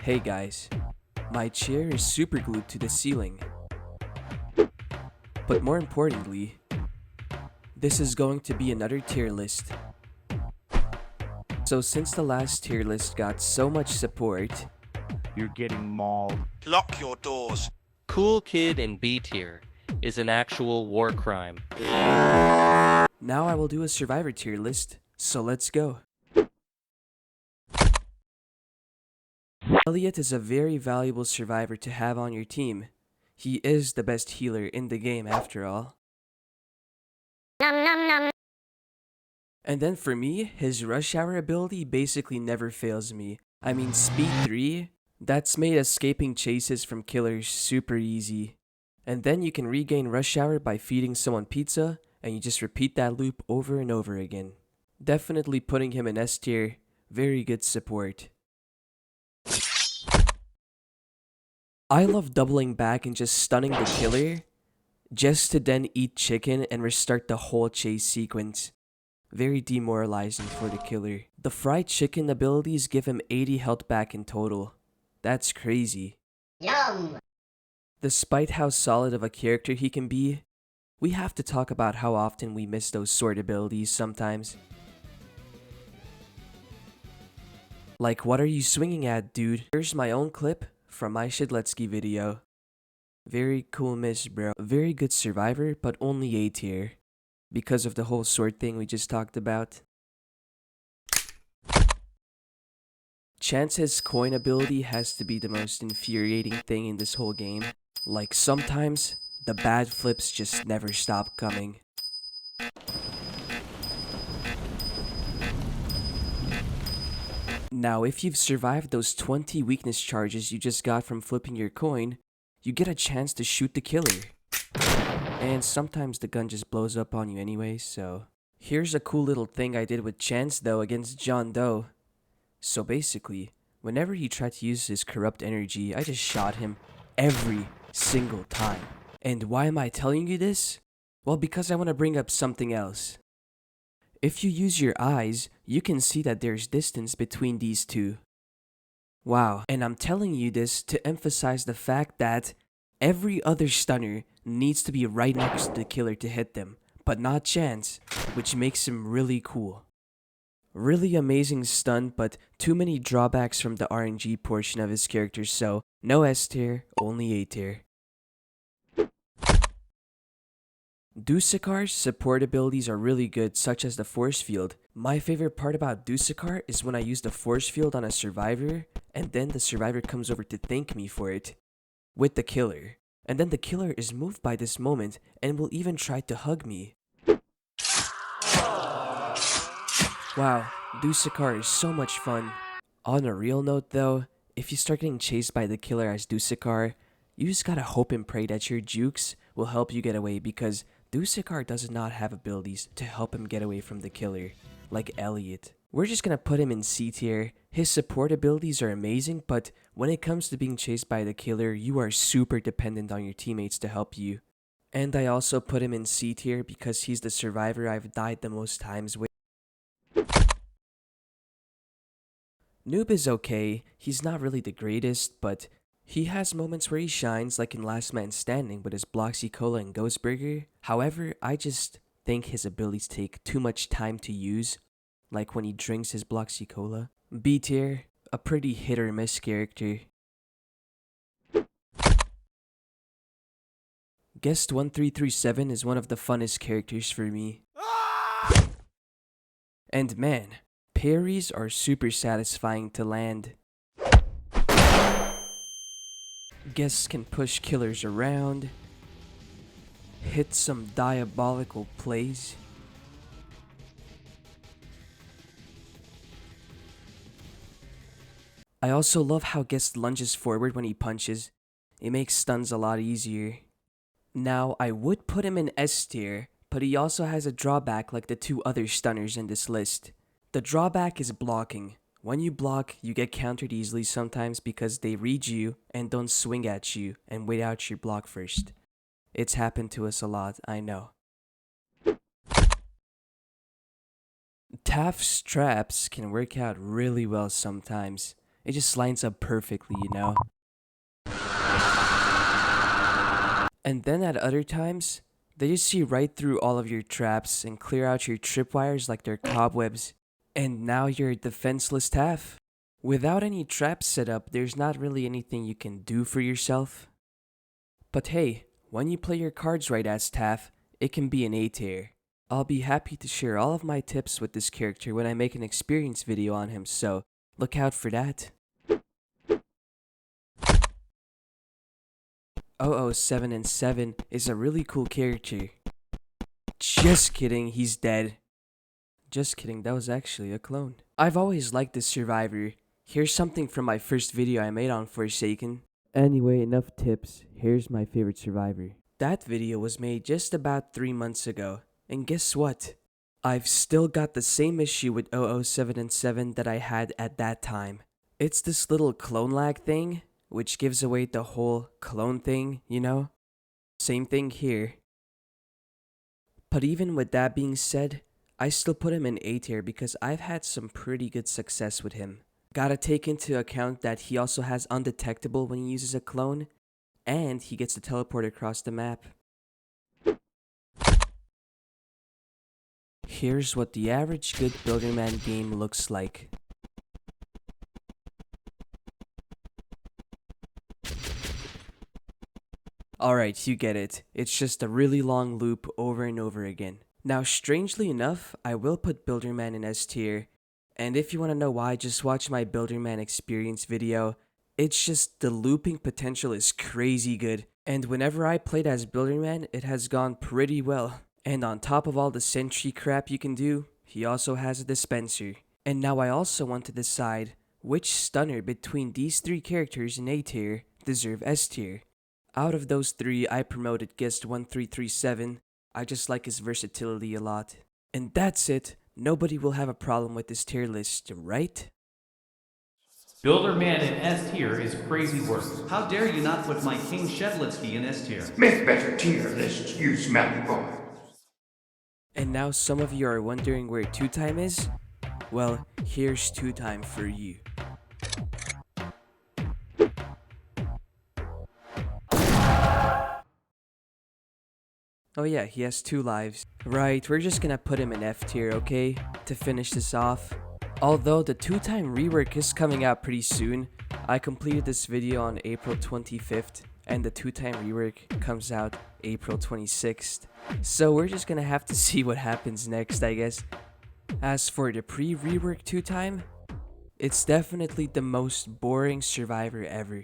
Hey guys, my chair is super glued to the ceiling. But more importantly, this is going to be another tier list. So since the last tier list got so much support, You're getting mauled. Lock your doors. Cool Kid in B tier is an actual war crime. now I will do a survivor tier list, so let's go. Elliot is a very valuable survivor to have on your team. He is the best healer in the game after all. And then for me, his rush hour ability basically never fails me. I mean, speed 3, that's made escaping chases from killers super easy. And then you can regain rush hour by feeding someone pizza, and you just repeat that loop over and over again. Definitely putting him in S tier, very good support. I love doubling back and just stunning the killer, just to then eat chicken and restart the whole chase sequence. Very demoralizing for the killer. The fried chicken abilities give him 80 health back in total. That's crazy. Yum! Despite how solid of a character he can be, we have to talk about how often we miss those sword abilities sometimes. Like, what are you swinging at, dude? Here's my own clip from my Shidletsky video. Very cool miss, bro. Very good survivor, but only A tier. Because of the whole sword thing we just talked about. Chance's coin ability has to be the most infuriating thing in this whole game. Like, sometimes, the bad flips just never stop coming. Now, if you've survived those 20 weakness charges you just got from flipping your coin, you get a chance to shoot the killer. And sometimes the gun just blows up on you anyway, so... Here's a cool little thing I did with Chance though against John Doe. So basically, whenever he tried to use his corrupt energy, I just shot him every single time. And why am I telling you this? Well, because I want to bring up something else. If you use your eyes, you can see that there's distance between these two. Wow, and I'm telling you this to emphasize the fact that every other stunner needs to be right next to the killer to hit them, but not Chance, which makes him really cool. Really amazing stun, but too many drawbacks from the RNG portion of his character, so no S tier, only A tier. Dussakar's support abilities are really good, such as the force field. My favorite part about Dussakar is when I use the force field on a survivor, and then the survivor comes over to thank me for it with the killer. And then the killer is moved by this moment and will even try to hug me. Wow, Dussakar is so much fun. On a real note though, if you start getting chased by the killer as Dussakar, you just gotta hope and pray that your jukes will help you get away, because Dussakar does not have abilities to help him get away from the killer, like Elliot. We're just gonna put him in C tier. His support abilities are amazing, but when it comes to being chased by the killer, you are super dependent on your teammates to help you. And I also put him in C tier because he's the survivor I've died the most times with. Noob is okay, he's not really the greatest, but he has moments where he shines, like in Last Man Standing with his Bloxy Cola and Ghost Burger. However, I just think his abilities take too much time to use, like when he drinks his Bloxy Cola. B tier, a pretty hit or miss character. Guest 1337 is one of the funnest characters for me. And man, parries are super satisfying to land. Guests can push killers around, hit some diabolical plays. I also love how Guest lunges forward when he punches. It makes stuns a lot easier. Now, I would put him in S tier, but he also has a drawback like the two other stunners in this list. The drawback is blocking. When you block, you get countered easily sometimes because they read you and don't swing at you and wait out your block first. It's happened to us a lot, I know. Taft's traps can work out really well sometimes. It just lines up perfectly, you know? And then at other times, they just see right through all of your traps and clear out your tripwires like they're cobwebs. And now you're a defenseless Taff. Without any traps set up, there's not really anything you can do for yourself. But hey, when you play your cards right as Taff, it can be an A tier. I'll be happy to share all of my tips with this character when I make an experience video on him, so look out for that. 007 and 7 is a really cool character. Just kidding, he's dead. Just kidding, that was actually a clone. I've always liked this survivor. Here's something from my first video I made on Forsaken. Anyway, enough tips. Here's my favorite survivor. That video was made just about 3 months ago. And guess what? I've still got the same issue with 007 and 7 that I had at that time. It's this little clone lag thing, which gives away the whole clone thing, you know? Same thing here. But even with that being said, I still put him in A tier because I've had some pretty good success with him. Gotta take into account that he also has undetectable when he uses a clone, and he gets to teleport across the map. Here's what the average good Builderman game looks like. Alright, you get it. It's just a really long loop over and over again. Now, strangely enough, I will put Builderman in S tier, and if you want to know why, just watch my Builderman experience video. It's just the looping potential is crazy good, and whenever I played as Builderman, it has gone pretty well. And on top of all the sentry crap you can do, he also has a dispenser. And now I also want to decide which stunner between these 3 characters in A tier deserve S tier. Out of those 3, I promoted Guest 1337. I just like his versatility a lot. And that's it. Nobody will have a problem with this tier list, right? Builderman in S tier is crazy work. How dare you not put my King Shedlitsky in S tier? Make better tier lists, you smelly boy. And now some of you are wondering where 2-time is? Well, here's 2-time for you. Oh yeah, he has 2 lives. Right, we're just gonna put him in F tier, okay? To finish this off. Although the 2-time rework is coming out pretty soon. I completed this video on April 25th, and the 2-time rework comes out April 26th. So we're just gonna have to see what happens next, I guess. As for the pre-rework 2-time, it's definitely the most boring survivor ever.